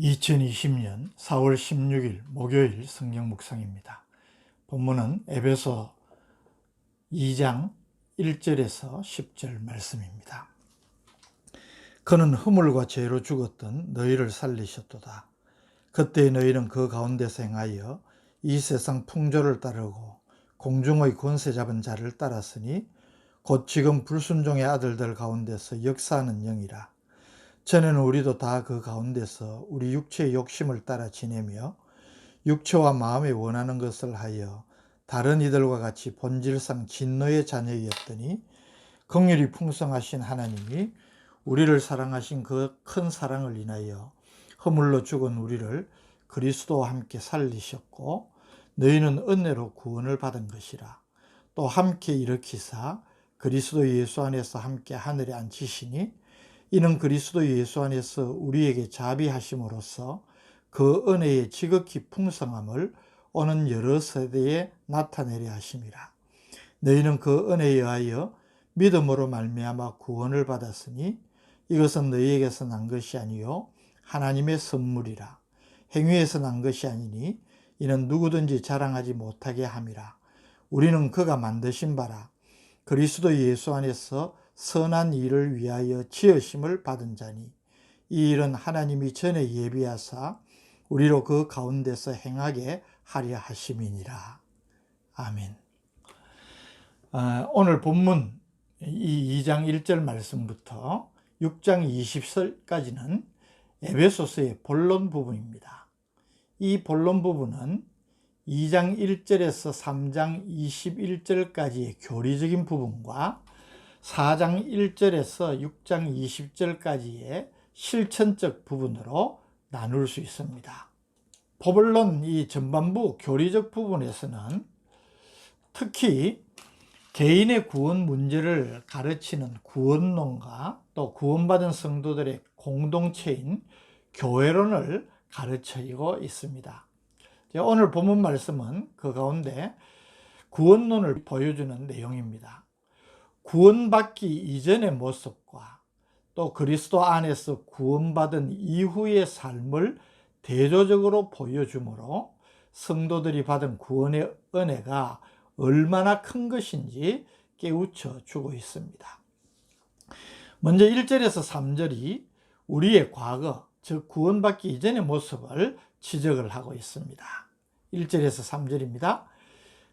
2020년 4월 16일 목요일 성경 묵상입니다. 본문은 에베소 2장 1절에서 10절 말씀입니다. 그는 허물과 죄로 죽었던 너희를 살리셨도다. 그때 너희는 그 가운데서 행하여 이 세상 풍조를 따르고 공중의 권세 잡은 자를 따랐으니 곧 지금 불순종의 아들들 가운데서 역사하는 영이라. 전에는 우리도 다 그 가운데서 우리 육체의 욕심을 따라 지내며 육체와 마음에 원하는 것을 하여 다른 이들과 같이 본질상 진노의 자녀였더니 긍휼이 풍성하신 하나님이 우리를 사랑하신 그 큰 사랑을 인하여 허물로 죽은 우리를 그리스도와 함께 살리셨고 너희는 은혜로 구원을 받은 것이라. 또 함께 일으키사 그리스도 예수 안에서 함께 하늘에 앉히시니 이는 그리스도 예수 안에서 우리에게 자비하심으로써 그 은혜의 지극히 풍성함을 오는 여러 세대에 나타내려 하심이라. 너희는 그 은혜에 의하여 믿음으로 말미암아 구원을 받았으니 이것은 너희에게서 난 것이 아니요 하나님의 선물이라. 행위에서 난 것이 아니니 이는 누구든지 자랑하지 못하게 함이라. 우리는 그가 만드신 바라 그리스도 예수 안에서 선한 일을 위하여 지으심을 받은 자니 이 일은 하나님이 전에 예비하사 우리로 그 가운데서 행하게 하려 하심이니라. 아멘. 오늘 본문 이 2장 1절 말씀부터 6장 20절까지는 에베소서의 본론 부분입니다. 이 본론 부분은 2장 1절에서 3장 21절까지의 교리적인 부분과 4장 1절에서 6장 20절까지의 실천적 부분으로 나눌 수 있습니다. 본론 이 전반부 교리적 부분에서는 특히 개인의 구원 문제를 가르치는 구원론과 또 구원받은 성도들의 공동체인 교회론을 가르치고 있습니다. 오늘 본문 말씀은 그 가운데 구원론을 보여주는 내용입니다. 구원받기 이전의 모습과 또 그리스도 안에서 구원받은 이후의 삶을 대조적으로 보여주므로 성도들이 받은 구원의 은혜가 얼마나 큰 것인지 깨우쳐 주고 있습니다. 먼저 1절에서 3절이 우리의 과거, 즉 구원받기 이전의 모습을 지적을 하고 있습니다. 1절에서 3절입니다.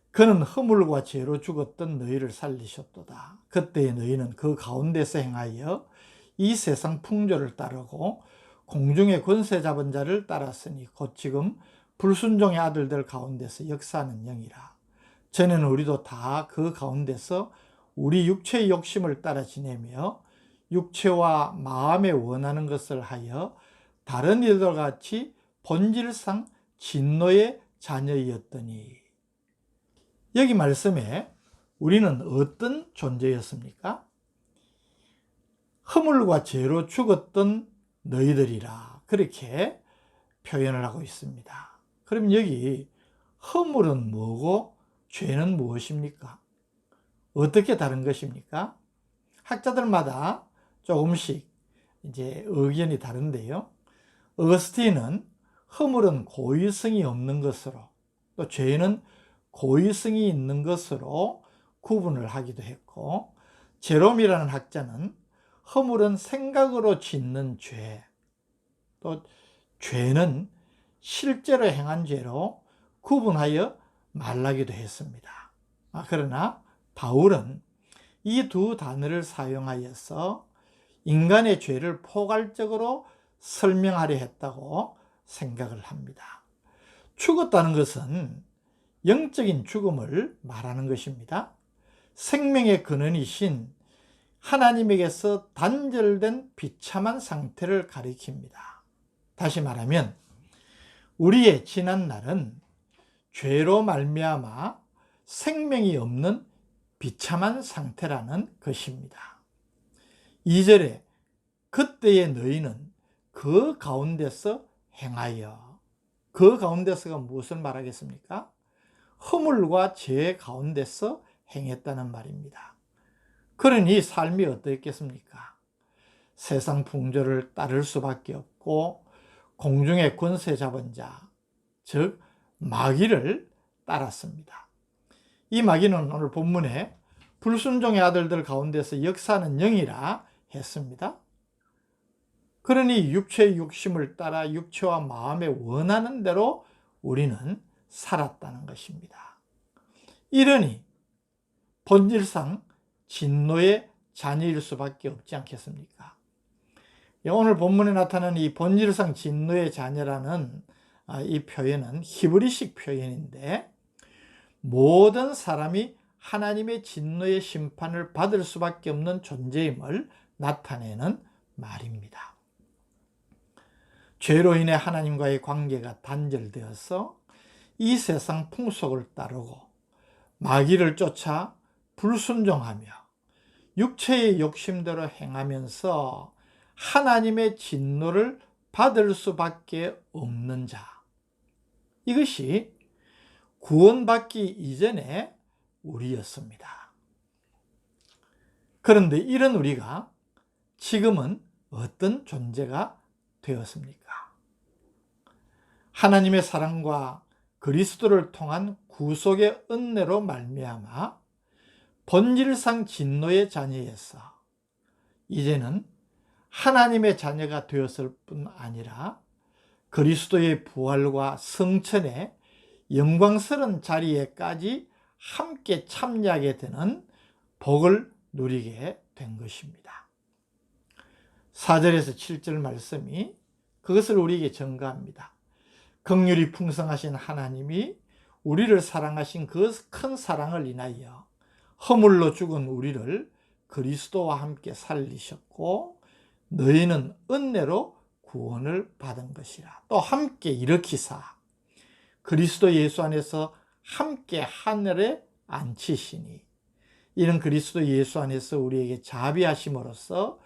그는 허물과 죄로 죽었던 너희를 살리셨도다. 그때의 너희는 그 가운데서 행하여 이 세상 풍조를 따르고 공중의 권세 잡은 자를 따랐으니 곧 지금 불순종의 아들들 가운데서 역사하는 영이라. 전에는 우리도 다 그 가운데서 우리 육체의 욕심을 따라 지내며 육체와 마음에 원하는 것을 하여 다른 이들과 같이 본질상 진노의 자녀였더니. 여기 말씀에 우리는 어떤 존재였습니까? 허물과 죄로 죽었던 너희들이라 그렇게 표현을 하고 있습니다. 그럼 여기 허물은 뭐고 죄는 무엇입니까? 어떻게 다른 것입니까? 학자들마다 조금씩 이제 의견이 다른데요. 어거스틴은 허물은 고의성이 없는 것으로 또 죄는 고의성이 있는 것으로 구분을 하기도 했고, 제롬이라는 학자는 허물은 생각으로 짓는 죄, 또 죄는 실제로 행한 죄로 구분하여 말하기도 했습니다. 그러나 바울은 이 두 단어를 사용하여서 인간의 죄를 포괄적으로 설명하려 했다고 생각을 합니다. 죽었다는 것은 영적인 죽음을 말하는 것입니다. 생명의 근원이신 하나님에게서 단절된 비참한 상태를 가리킵니다. 다시 말하면 우리의 지난 날은 죄로 말미암아 생명이 없는 비참한 상태라는 것입니다. 2절에 그때의 너희는 그 가운데서 행하여, 그 가운데서가 무엇을 말하겠습니까? 허물과 죄 가운데서 행했다는 말입니다. 그러니 삶이 어떻겠습니까? 세상 풍조를 따를 수밖에 없고 공중의 권세 잡은 자, 즉 마귀를 따랐습니다. 이 마귀는 오늘 본문에 불순종의 아들들 가운데서 역사하는 영이라 했습니다. 그러니 육체의 욕심을 따라 육체와 마음에 원하는 대로 우리는 살았다는 것입니다. 이러니 본질상 진노의 자녀일 수밖에 없지 않겠습니까? 오늘 본문에 나타나는 이 본질상 진노의 자녀라는 이 표현은 히브리식 표현인데, 모든 사람이 하나님의 진노의 심판을 받을 수밖에 없는 존재임을 나타내는 말입니다. 죄로 인해 하나님과의 관계가 단절되어서 이 세상 풍속을 따르고 마귀를 쫓아 불순종하며 육체의 욕심대로 행하면서 하나님의 진노를 받을 수밖에 없는 자, 이것이 구원받기 이전의 우리였습니다. 그런데 이런 우리가 지금은 어떤 존재가 되었습니까? 하나님의 사랑과 그리스도를 통한 구속의 은혜로 말미암아 본질상 진노의 자녀에서 이제는 하나님의 자녀가 되었을 뿐 아니라 그리스도의 부활과 성천의 영광스러운 자리에까지 함께 참여하게 되는 복을 누리게 된 것입니다. 4절에서 7절 말씀이 그것을 우리에게 증거합니다. 긍휼이 풍성하신 하나님이 우리를 사랑하신 그 큰 사랑을 인하여 허물로 죽은 우리를 그리스도와 함께 살리셨고 너희는 은혜로 구원을 받은 것이라. 또 함께 일으키사 그리스도 예수 안에서 함께 하늘에 앉히시니, 이는 그리스도 예수 안에서 우리에게 자비하심으로써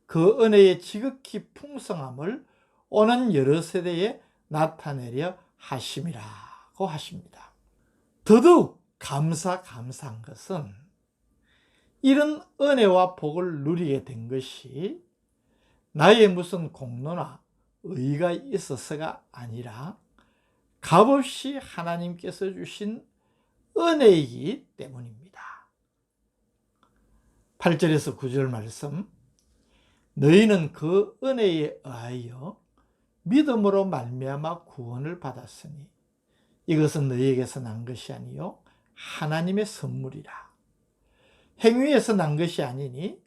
그 은혜의 지극히 풍성함을 오는 여러 세대에 나타내려 하심이라고 하십니다. 더더욱 감사한 것은 이런 은혜와 복을 누리게 된 것이 나의 무슨 공로나 의가 있어서가 아니라 값없이 하나님께서 주신 은혜이기 때문입니다. 8절에서 9절 말씀, 너희는 그 은혜에 의하여 믿음으로 말미암아 구원을 받았으니 이것은 너희에게서 난 것이 아니요 하나님의 선물이라. 행위에서 난 것이 아니니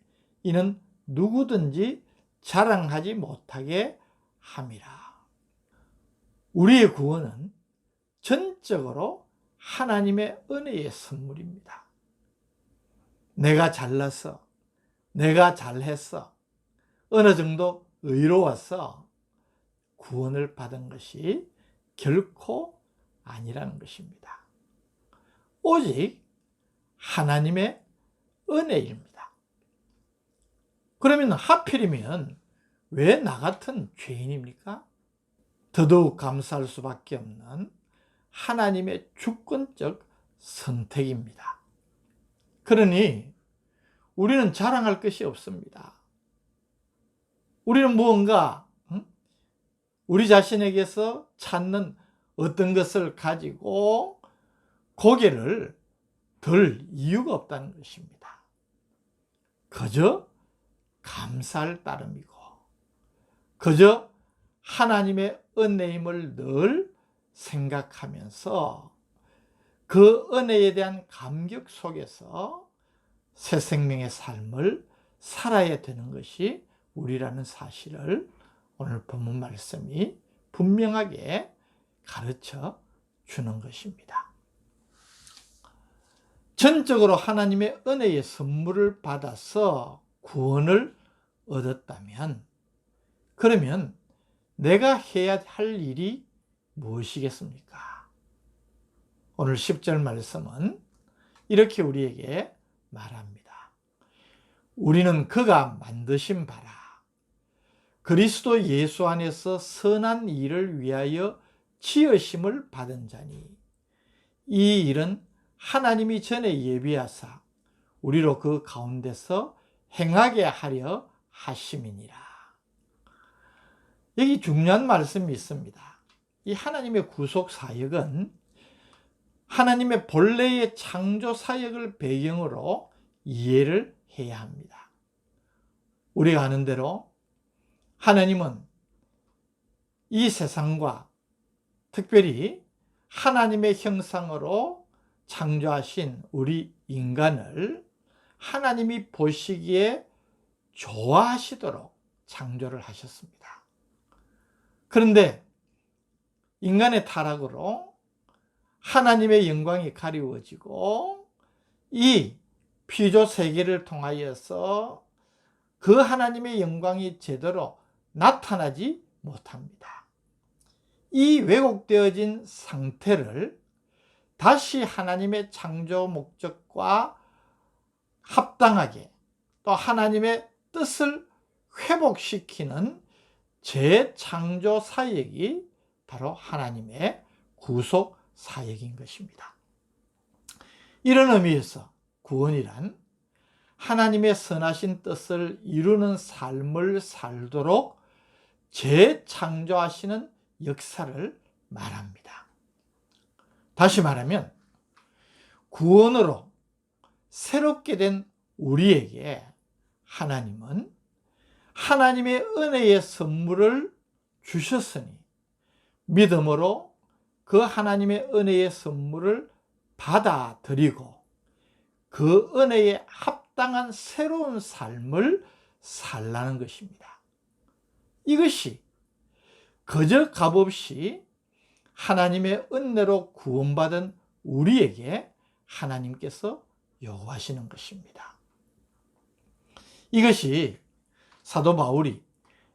이는 누구든지 자랑하지 못하게 함이라. 우리의 구원은 전적으로 하나님의 은혜의 선물입니다. 내가 잘나서, 내가 잘해서, 어느 정도 의로워서 구원을 받은 것이 결코 아니라는 것입니다. 오직 하나님의 은혜입니다. 그러면 하필이면 왜 나 같은 죄인입니까? 더더욱 감사할 수밖에 없는 하나님의 주권적 선택입니다. 그러니 우리는 자랑할 것이 없습니다. 우리는 무언가 우리 자신에게서 찾는 어떤 것을 가지고 고개를 들 이유가 없다는 것입니다. 그저 감사할 따름이고 그저 하나님의 은혜임을 늘 생각하면서 그 은혜에 대한 감격 속에서 새 생명의 삶을 살아야 되는 것이 우리라는 사실을 오늘 본문 말씀이 분명하게 가르쳐 주는 것입니다. 전적으로 하나님의 은혜의 선물을 받아서 구원을 얻었다면, 그러면 내가 해야 할 일이 무엇이겠습니까? 오늘 10절 말씀은 이렇게 우리에게 말합니다. 우리는 그가 만드신 바라 그리스도 예수 안에서 선한 일을 위하여 지으심을 받은 자니 이 일은 하나님이 전에 예비하사 우리로 그 가운데서 행하게 하려 하심이니라. 여기 중요한 말씀이 있습니다. 이 하나님의 구속 사역은 하나님의 본래의 창조 사역을 배경으로 이해를 해야 합니다. 우리가 아는 대로 하나님은 이 세상과 특별히 하나님의 형상으로 창조하신 우리 인간을 하나님이 보시기에 좋아하시도록 창조를 하셨습니다. 그런데 인간의 타락으로 하나님의 영광이 가리워지고 이 피조 세계를 통하여서 그 하나님의 영광이 제대로 나타나지 못합니다. 이 왜곡되어진 상태를 다시 하나님의 창조 목적과 합당하게 또 하나님의 뜻을 회복시키는 재창조 사역이 바로 하나님의 구속 사역인 것입니다. 이런 의미에서 구원이란 하나님의 선하신 뜻을 이루는 삶을 살도록 재창조하시는 역사를 말합니다. 다시 말하면 구원으로 새롭게 된 우리에게 하나님은 하나님의 은혜의 선물을 주셨으니 믿음으로 그 하나님의 은혜의 선물을 받아들이고 그 은혜에 합당한 새로운 삶을 살라는 것입니다. 이것이 그저 값없이 하나님의 은혜로 구원받은 우리에게 하나님께서 요구하시는 것입니다. 이것이 사도 바울이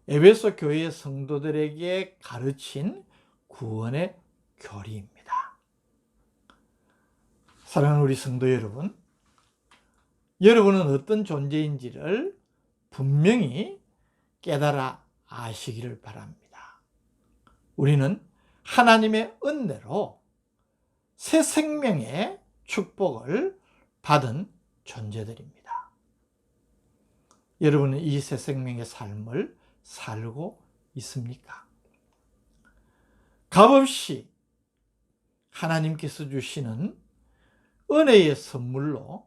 에베소 교회의 성도들에게 가르친 구원의 교리입니다. 사랑하는 우리 성도 여러분, 여러분은 어떤 존재인지를 분명히 깨달아 아시기를 바랍니다. 우리는 하나님의 은혜로 새 생명의 축복을 받은 존재들입니다. 여러분은 이 새 생명의 삶을 살고 있습니까? 값없이 하나님께서 주시는 은혜의 선물로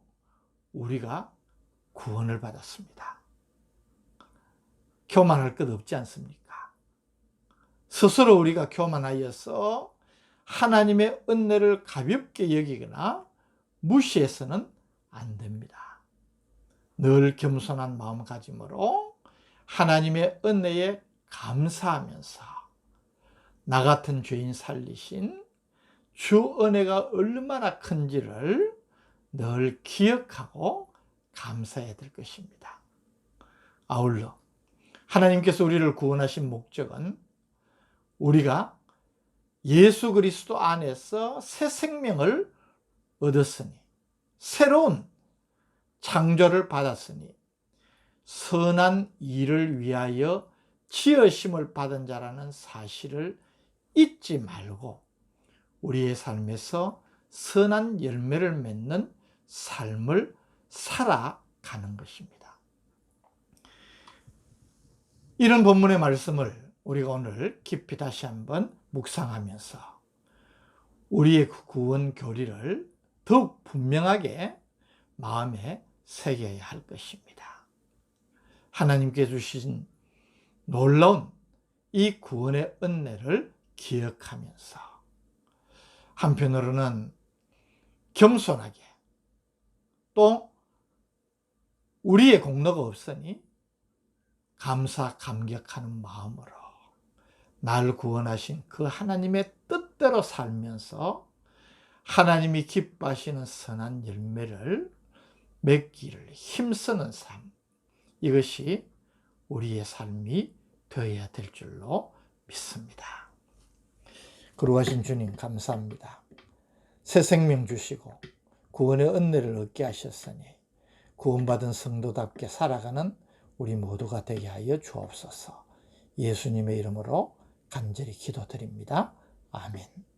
우리가 구원을 받았습니다. 교만할 것 없지 않습니까? 스스로 우리가 교만하여서 하나님의 은혜를 가볍게 여기거나 무시해서는 안 됩니다. 늘 겸손한 마음가짐으로 하나님의 은혜에 감사하면서 나 같은 죄인 살리신 주 은혜가 얼마나 큰지를 늘 기억하고 감사해야 될 것입니다. 아울러 하나님께서 우리를 구원하신 목적은 우리가 예수 그리스도 안에서 새 생명을 얻었으니 새로운 창조를 받았으니 선한 일을 위하여 지으심을 받은 자라는 사실을 잊지 말고 우리의 삶에서 선한 열매를 맺는 삶을 살아가는 것입니다. 이런 본문의 말씀을 우리가 오늘 깊이 다시 한번 묵상하면서 우리의 구원 교리를 더욱 분명하게 마음에 새겨야 할 것입니다. 하나님께 주신 놀라운 이 구원의 은혜를 기억하면서 한편으로는 겸손하게 또 우리의 공로가 없으니 감사 감격하는 마음으로 나를 구원하신 그 하나님의 뜻대로 살면서 하나님이 기뻐하시는 선한 열매를 맺기를 힘쓰는 삶, 이것이 우리의 삶이 되어야 될 줄로 믿습니다. 거룩하신 주님 감사합니다. 새 생명 주시고 구원의 은혜를 얻게 하셨으니 구원받은 성도답게 살아가는 우리 모두가 되게 하여 주옵소서. 예수님의 이름으로 간절히 기도드립니다. 아멘.